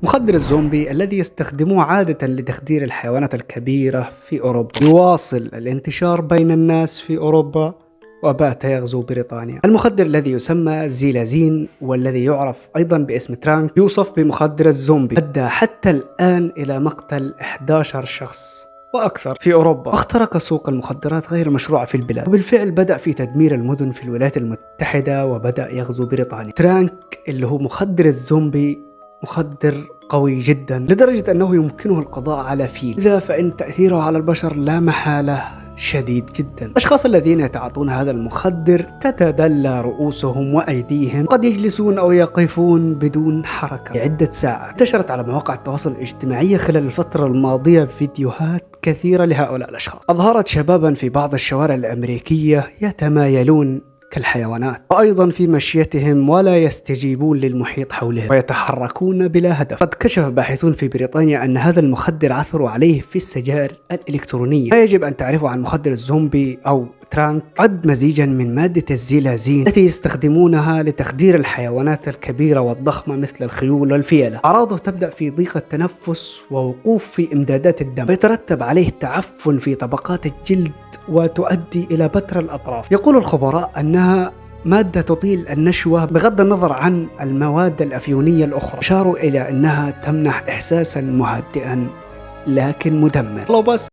مخدر الزومبي الذي يستخدموه عادة لتخدير الحيوانات الكبيرة في أوروبا يواصل الانتشار بين الناس في أوروبا وبات يغزو بريطانيا. المخدر الذي يسمى زيلازين والذي يعرف أيضا باسم ترانك يوصف بمخدر الزومبي، أدى حتى الآن إلى مقتل 11 شخص وأكثر في أوروبا، واخترق سوق المخدرات غير المشروعة في البلاد، وبالفعل بدأ في تدمير المدن في الولايات المتحدة وبدأ يغزو بريطانيا. ترانك اللي هو مخدر الزومبي مخدر قوي جدا لدرجة أنه يمكنه القضاء على فيل، لذا فإن تأثيره على البشر لا محالة شديد جدا. الأشخاص الذين يتعاطون هذا المخدر تتدلى رؤوسهم وأيديهم، قد يجلسون أو يقفون بدون حركة لعدة ساعات. انتشرت على مواقع التواصل الاجتماعي خلال الفترة الماضية فيديوهات كثيرة لهؤلاء الأشخاص أظهرت شبابا في بعض الشوارع الأمريكية يتمايلون كالحيوانات، وأيضا في مشيتهم ولا يستجيبون للمحيط حولهم ويتحركون بلا هدف. قد كشف باحثون في بريطانيا أن هذا المخدر عثروا عليه في السجائر الإلكترونية. ما يجب أن تعرفوا عن مخدر الزومبي أو ترانك، عد مزيجا من مادة الزيلازين التي يستخدمونها لتخدير الحيوانات الكبيرة والضخمة مثل الخيول والفيلة. أعراضه تبدأ في ضيق التنفس ووقوف في إمدادات الدم، ويترتب عليه تعفن في طبقات الجلد وتؤدي إلى بتر الأطراف. يقول الخبراء أنها مادة تطيل النشوة بغض النظر عن المواد الأفيونية الأخرى. أشاروا إلى أنها تمنح إحساسا مهدئا لكن مدمر.